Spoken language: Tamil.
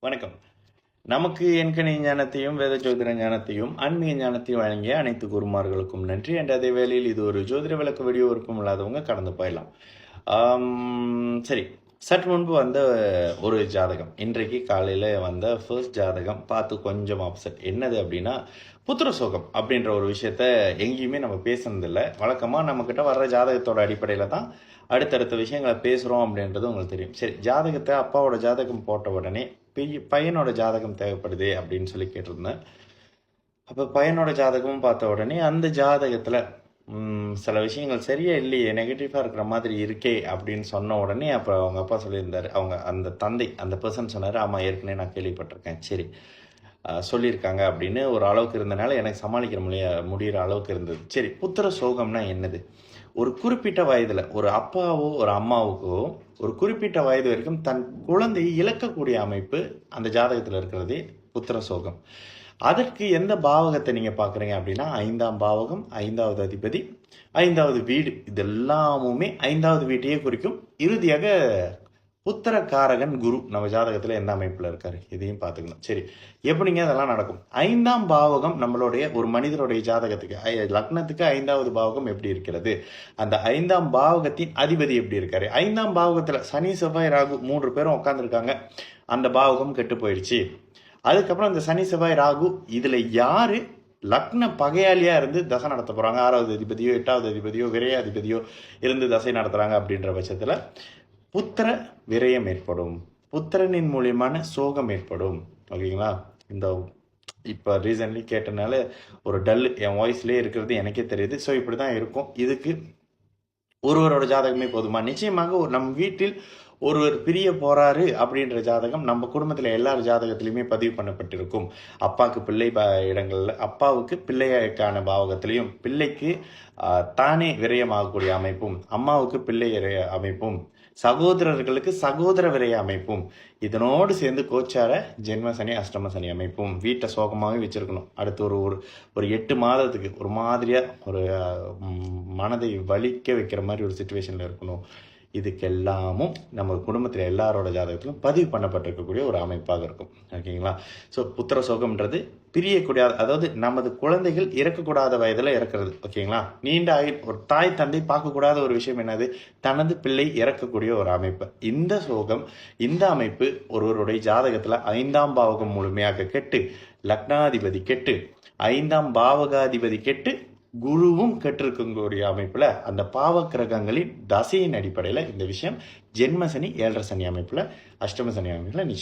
வணக்கம். நமக்கு எண்கணி ஞானத்தையும் வேத ஜோதிட ஞானத்தையும் ஆன்மீக ஞானத்தையும் வழங்கிய அனைத்து குருமார்களுக்கும் நன்றி. என்ற அதே வேளையில் இது ஒரு ஜோதிட விளக்க வீடியோ விருப்பம் இல்லாதவங்க கடந்து போயிடலாம். சரி, சற்று முன்பு வந்த ஒரு ஜாதகம், இன்றைக்கு காலையில் வந்த ஃபர்ஸ்ட் ஜாதகம் பார்த்து கொஞ்சம் ஆப்செட். என்னது அப்படின்னா, புத்திர சோகம் அப்படின்ற ஒரு விஷயத்த எங்கேயுமே நம்ம பேசுனதில்லை. வழக்கமாக நம்மக்கிட்ட வர்ற ஜாதகத்தோட அடிப்படையில் தான் அடுத்தடுத்த விஷயங்களை பேசுகிறோம் அப்படின்றது உங்களுக்கு தெரியும். சரி, ஜாதகத்தை அப்பாவோட ஜாதகம் போட்ட உடனே பையனோட ஜாதகம் தேவைப்படுது அப்படின்னு சொல்லி கேட்டிருந்தேன். அப்போ பையனோட ஜாதகமும் பார்த்த உடனே அந்த ஜாதகத்தில் சில விஷயங்கள் சரியா இல்லையே, நெகட்டிவாக இருக்கிற மாதிரி இருக்கே அப்படின்னு சொன்ன உடனே அப்போ அவங்க அப்பா சொல்லியிருந்தார். அவங்க அந்த தந்தை, அந்த பர்சன் சொன்னார், ஆமாம் ஏற்கனவே நான் கேள்விப்பட்டிருக்கேன், சரி சொல்லியிருக்காங்க அப்படின்னு ஒரு அளவுக்கு இருந்தனால எனக்கு சமாளிக்கிற முடிகிற அளவுக்கு இருந்தது. சரி, புத்திர சோகம்னா என்னது? ஒரு குறிப்பிட்ட வயதில் ஒரு அப்பாவோ ஒரு அம்மாவுக்கோ ஒரு குறிப்பிட்ட வயது வரைக்கும் தன் குழந்தையை இழக்கக்கூடிய அமைப்பு அந்த ஜாதகத்தில் இருக்கிறதே புத்திர சோகம். அதற்கு எந்த பாவகத்தை நீங்கள் பார்க்குறீங்க அப்படின்னா, 5ஆம் பாவகம், 5வது அதிபதி, 5வது வீடு, இதெல்லாமுமே 5வது வீட்டையே குறிக்கும். இறுதியாக புத்திரக்காரகன் குரு நம்ம ஜாதகத்தில் எந்த அமைப்பில் இருக்காரு இதையும் பார்த்துக்கணும். சரி, எப்படிங்க அதெல்லாம் நடக்கும்? 5ஆம் பாவகம் நம்மளுடைய ஒரு மனிதனுடைய ஜாதகத்துக்கு லக்னத்துக்கு 5வது பாவகம் எப்படி இருக்கிறது, அந்த 5ஆம் பாவகத்தின் அதிபதி எப்படி இருக்காரு, 5ஆம் பாவகத்தில் சனி செவ்வாய் ராகு 3 பேரும் உட்காந்துருக்காங்க, அந்த பாவகம் கெட்டு போயிடுச்சு. அதுக்கப்புறம் இந்த சனி செவ்வாய் ராகு இதில் யார் லக்ன பகையாளியாக இருந்து தசை நடத்த போகிறாங்க, 6வது அதிபதியோ 8வது அதிபதியோ விரைய அதிபதியோ இருந்து தசை நடத்துகிறாங்க அப்படின்ற பட்சத்தில் புத்திர விரயம் ஏற்படும், புத்திரனின் மூலியமான சோகம் ஏற்படும். ஓகேங்களா? இந்த இப்போ ரீசன்ட்லி கேட்டனால ஒரு டல் என் வாய்ஸ்லேயே இருக்கிறது எனக்கே தெரியுது. ஸோ இப்படி தான் இருக்கும். இதுக்கு ஒருவரோட ஜாதகமே போதுமா? நிச்சயமாக நம் வீட்டில் ஒருவர் பிரிய போறாரு அப்படின்ற ஜாதகம் நம்ம குடும்பத்தில் எல்லார் ஜாதகத்திலையுமே பதிவு பண்ணப்பட்டிருக்கும். அப்பாவுக்கு பிள்ளை இடங்கள்ல, அப்பாவுக்கு பிள்ளைக்கான பாவகத்திலையும், பிள்ளைக்கு தானே விரயமாகக்கூடிய அமைப்பும், அம்மாவுக்கு பிள்ளை அமைப்பும், சகோதரர்களுக்கு சகோதர விரய அமைப்பும், இதனோடு சேர்ந்து கோச்சார ஜென்ம சனி அஷ்டம சனி அமைப்பும் வீட்டை சோகமாகவே வச்சிருக்கணும். அடுத்து ஒரு 8 மாதத்துக்கு ஒரு மாதிரியா ஒரு மனதை வலிக்க வைக்கிற மாதிரி ஒரு சுச்சுவேஷன்ல இருக்கணும். இதுக்கெல்லாமும் நம்ம குடும்பத்தில் எல்லாரோட ஜாதகத்திலும் பதிவு பண்ணப்பட்டிருக்கக்கூடிய ஒரு அமைப்பாக இருக்கும். ஓகேங்களா? ஸோ புத்திர சோகம்ன்றது பிரியக்கூடிய, அதாவது நமது குழந்தைகள் இறக்கக்கூடாத வயதில் இறக்குறது. ஓகேங்களா? நீண்ட ஆயுள், ஒரு தாய் தந்தை பார்க்கக்கூடாத ஒரு விஷயம் என்னது, தனது பிள்ளை இறக்கக்கூடிய ஒரு அமைப்பு. இந்த சோகம், இந்த அமைப்பு ஒருவருடைய ஜாதகத்தில் 5ஆம் பாவகம் முழுமையாக கெட்டு, லக்னாதிபதி கெட்டு, 5ஆம் பாவகாதிபதி கெட்டு, குருவும் கெட்டிருக்கக்கூடிய அமைப்புல அந்த பாவ கிரகங்களின் தசையின் அடிப்படையில் இந்த விஷயம் ஜென்ம சனி 7.5 சனி அமைப்புல, அஷ்டம சனி அமைப்புல நிச்சயம்